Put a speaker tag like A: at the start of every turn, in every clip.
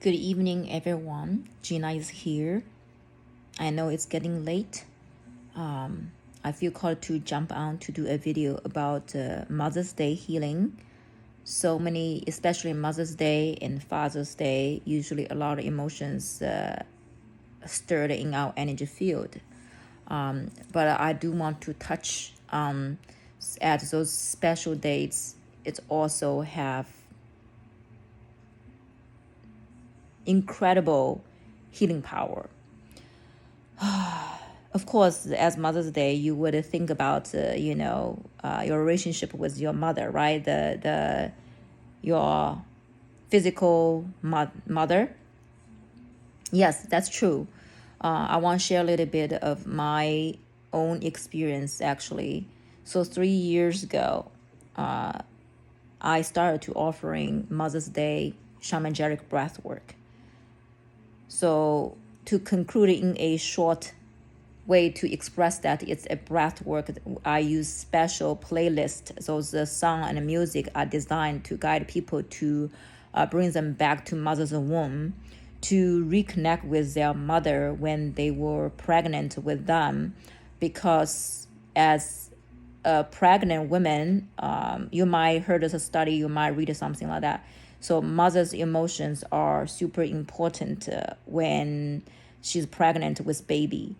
A: Good evening, everyone. Gina is here. I know it's getting late. I feel called to jump on to do a video about Mother's Day healing. So many, especially Mother's Day and Father's Day, usually a lot of emotions stirred in our energy field. But I do want to touch at those special dates. It also have incredible healing power. Of course, as Mother's Day, you would think about your relationship with your mother, right? The your physical mother. Yes, that's true. I want to share a little bit of my own experience actually. So 3 years ago, I started to offering Mother's Day shamanic breath work. So to conclude in a short way to express that it's a breath work, I use special playlist. So the song and the music are designed to guide people to bring them back to mother's womb, to reconnect with their mother when they were pregnant with them. Because as a pregnant woman, you might heard of a study, you might read something like that. So mother's emotions are super important when she's pregnant with baby.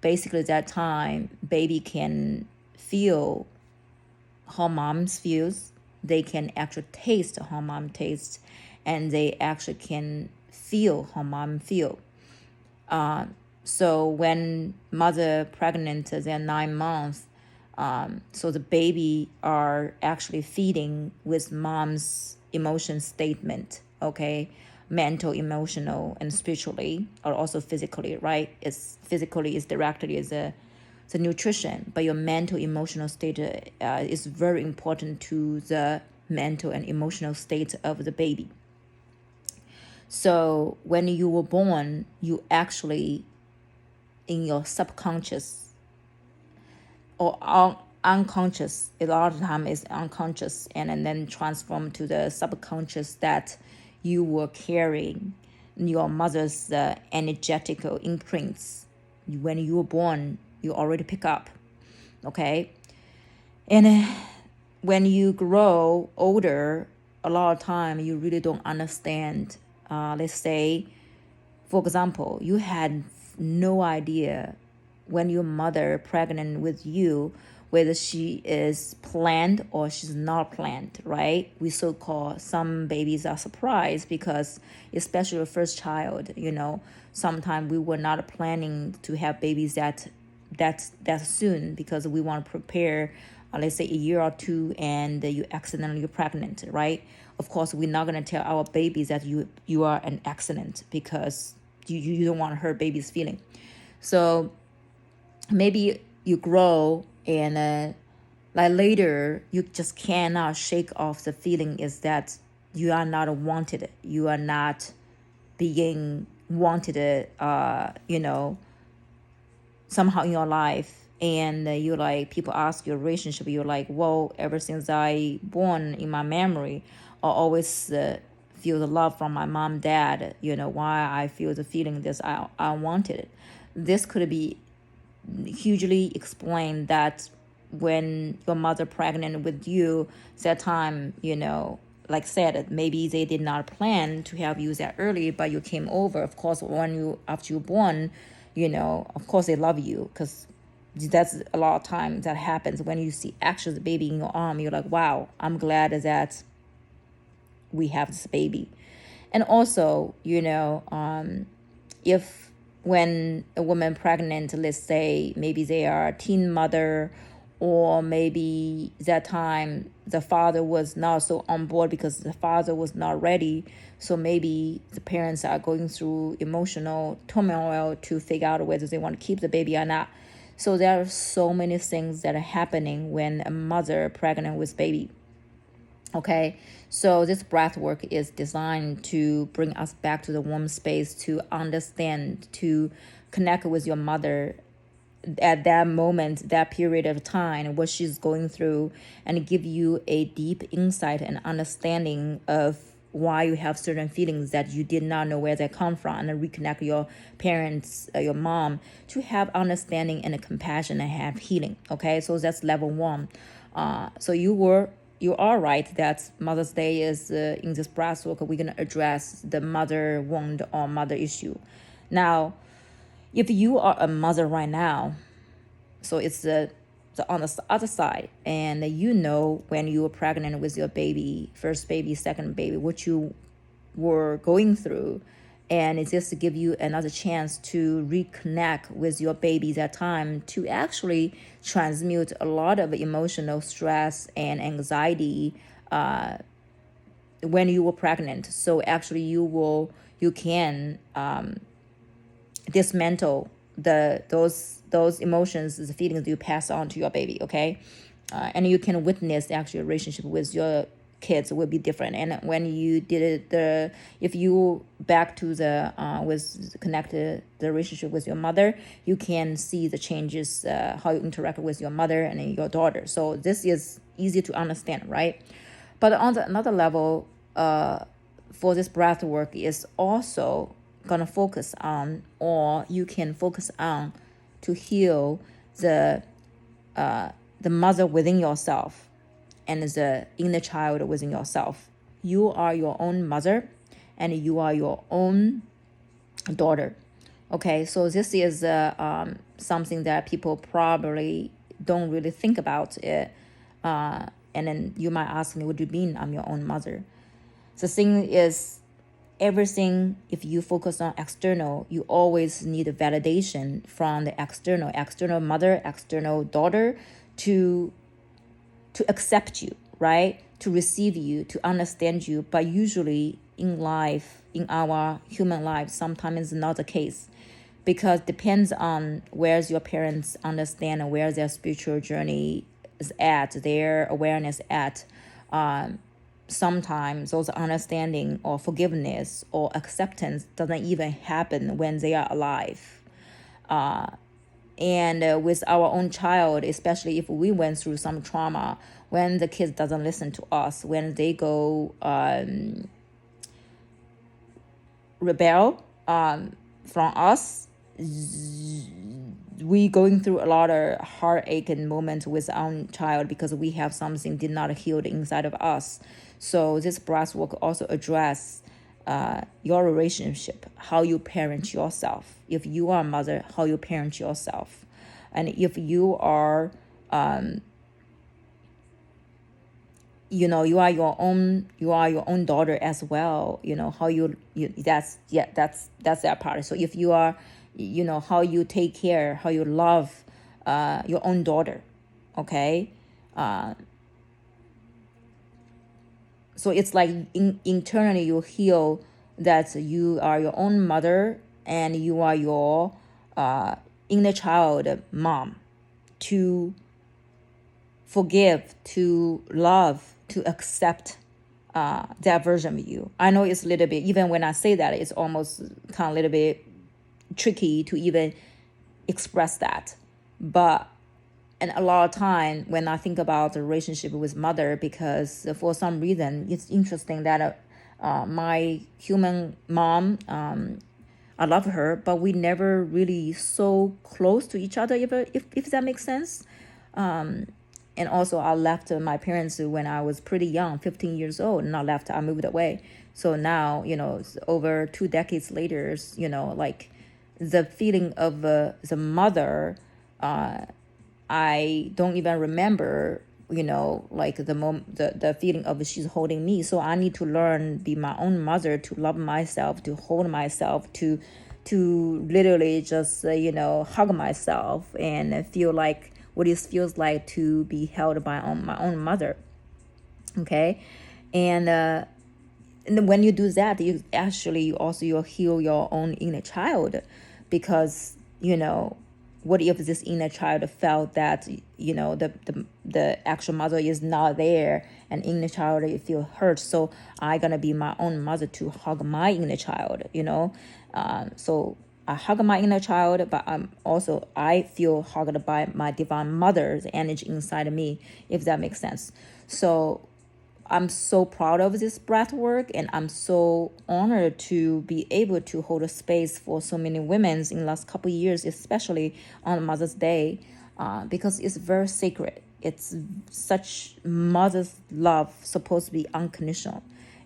A: Basically, that time baby can feel how mom's feels. They can actually taste how mom tastes, and they actually can feel how mom feel. So when mother pregnant, they're 9 months. So the baby are actually feeding with mom's emotion statement, okay? Mental, emotional, and spiritually, or also physically, right? It's physically is directly as the nutrition, but your mental, emotional state is very important to the mental and emotional state of the baby. So when you were born, you actually in your subconscious or unconscious, a lot of the time is unconscious, and then transform to the subconscious that you were carrying your mother's energetical imprints. When you were born, you already pick up, okay? And when you grow older, a lot of time you really don't understand. Let's say, for example, you had no idea when your mother pregnant with you whether she is planned or she's not planned, right? We so-called some babies are surprised because especially the first child, sometimes we were not planning to have babies that soon because we want to prepare let's say a year or two, and you accidentally pregnant, right? Of course, we're not going to tell our babies that you are an accident because you don't want to hurt baby's feeling. So maybe you grow and like later you just cannot shake off the feeling is that you are not wanted, you are not being wanted somehow in your life. And you like people ask your relationship, you're like, well, ever since I born in my memory I always feel the love from my mom, dad, why I feel the feeling this I wanted it. This could be hugely explained that when your mother pregnant with you that time, like said, maybe they did not plan to have you that early, but you came over. Of course, when you after you're born, of course they love you because that's a lot of times that happens when you see actually the baby in your arm. You're like, wow, I'm glad that we have this baby. And also, if when a woman pregnant, let's say maybe they are a teen mother, or maybe that time the father was not so on board because the father was not ready, so maybe the parents are going through emotional turmoil to figure out whether they want to keep the baby or not. So there are so many things that are happening when a mother pregnant with baby. Okay, so this breath work is designed to bring us back to the warm space, to understand, to connect with your mother at that moment, that period of time, what she's going through, and give you a deep insight and understanding of why you have certain feelings that you did not know where they come from, and reconnect your parents, your mom, to have understanding and compassion and have healing. Okay, so that's level one. So you are right that Mother's Day is in this breath work. We're gonna address the mother wound or mother issue. Now, if you are a mother right now, so it's the on the other side, and you know when you were pregnant with your baby, first baby, second baby, what you were going through, and it's just to give you another chance to reconnect with your baby that time, to actually transmute a lot of emotional stress and anxiety when you were pregnant. So actually you can dismantle those emotions, the feelings you pass on to your baby. Okay, and you can witness actually a relationship with your kids will be different. And when you did it, if you back to the with connected the relationship with your mother, you can see the changes, how you interact with your mother and your daughter. So this is easy to understand, right? But on another level, for this breath work is also gonna focus on, or you can focus on, to heal the mother within yourself and the inner child within yourself. You are your own mother and you are your own daughter. Okay, so this is something that people probably don't really think about it. And then you might ask me, what do you mean I'm your own mother? The thing is, everything, if you focus on external, you always need a validation from the external mother, external daughter, to accept you, right? To receive you, to understand you. But usually in life, in our human life, sometimes it's not the case, because depends on where's your parents understand and where their spiritual journey is at, their awareness at. Sometimes those understanding or forgiveness or acceptance doesn't even happen when they are alive. And with our own child, especially if we went through some trauma, when the kid doesn't listen to us, when they go rebel from us, we going through a lot of heartache and moments with our own child because we have something did not healed inside of us. So this breath work also address your relationship, how you parent yourself. If you are a mother, how you parent yourself. And if you are you are your own daughter as well, how you that's that part. So if you are, how you take care, how you love your own daughter. Okay, so it's like internally you heal that you are your own mother and you are your inner child mom, to forgive, to love, to accept that version of you. I know it's a little bit, even when I say that, it's almost kind of a little bit tricky to even express that. But and a lot of time when I think about the relationship with mother, because for some reason it's interesting that my human mom, I love her, but we never really so close to each other, if that makes sense. And also I left my parents when I was pretty young, 15 years old, and I moved away. So now, over 2 decades later, like the feeling of the mother, I don't even remember, like the feeling of she's holding me. So I need to learn, be my own mother, to love myself, to hold myself, to literally just, hug myself and feel like what it feels like to be held by my own mother. Okay. And when you do that, you actually also you'll heal your own inner child, because what if this inner child felt that the actual mother is not there, and inner child you feel hurt, so I gonna be my own mother to hug my inner child. So I hug my inner child, but I feel hugged by my divine mother's energy inside of me, if that makes sense. So I'm so proud of this breath work, and I'm so honored to be able to hold a space for so many women in the last couple of years, especially on Mother's Day, because it's very sacred. It's such mother's love, supposed to be unconditional.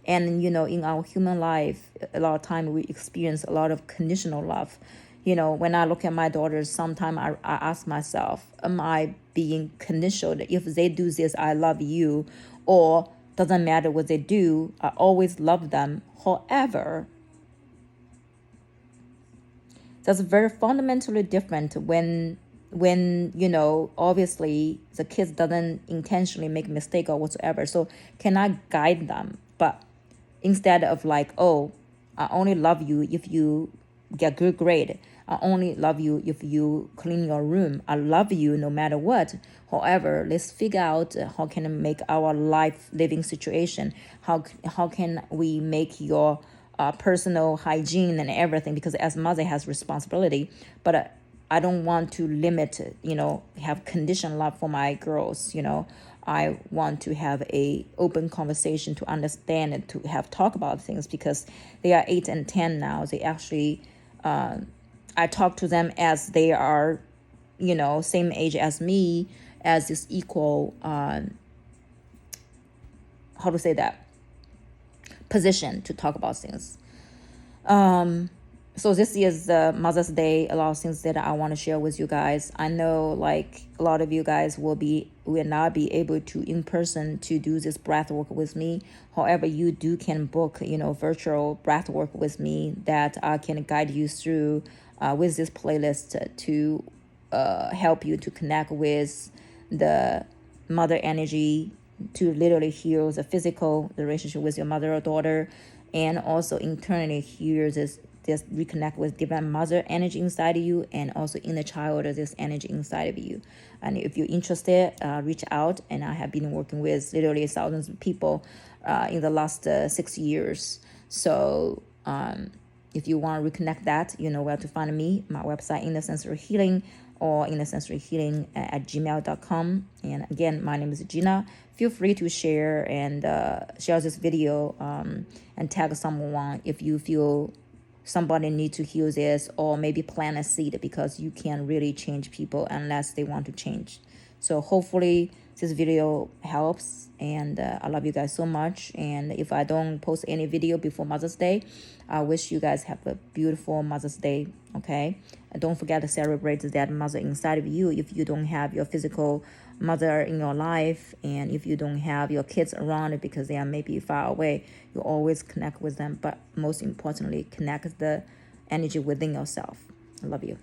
A: And in our human life, a lot of time we experience a lot of conditional love. When I look at my daughters, sometimes I ask myself, am I being conditional? If they do this, I love you, or doesn't matter what they do, I always love them. However, that's very fundamentally different when obviously the kids doesn't intentionally make mistake or whatsoever. So can I guide them? But instead of like, oh, I only love you if you get good grade. I only love you if you clean your room. I love you no matter what. However, let's figure out how can we make our life living situation. How can we make your personal hygiene and everything, because as mother has responsibility. But I don't want to limit, have conditioned love for my girls. I want to have a open conversation to understand and to have talk about things, because they are 8 and 10 now. They actually, I talk to them as they are, same age as me, as this equal, how to say that, position to talk about things. So this is Mother's Day. A lot of things that I want to share with you guys. I know like a lot of you guys will not be able to in person to do this breath work with me. However, you can book virtual breath work with me that I can guide you through with this playlist to help you to connect with the mother energy, to literally heal the physical relationship with your mother or daughter, and also internally heal this reconnect with divine mother energy inside of you, and also inner child, this energy inside of you. And if you're interested, reach out. And I have been working with literally thousands of people in the last 6 years. So if you want to reconnect that, you know where to find me. My website, Inner Sensory Healing, or innersensoryhealing at gmail.com. And again, my name is Gina. Feel free to share and share this video and tag someone if you feel somebody need to hear this, or maybe plant a seed, because you can't really change people unless they want to change. So hopefully this video helps, and I love you guys so much. And if I don't post any video before Mother's Day, I wish you guys have a beautiful Mother's Day, okay? And don't forget to celebrate that mother inside of you. If you don't have your physical mother in your life, and if you don't have your kids around because they are maybe far away, you always connect with them. But most importantly, connect the energy within yourself. I love you.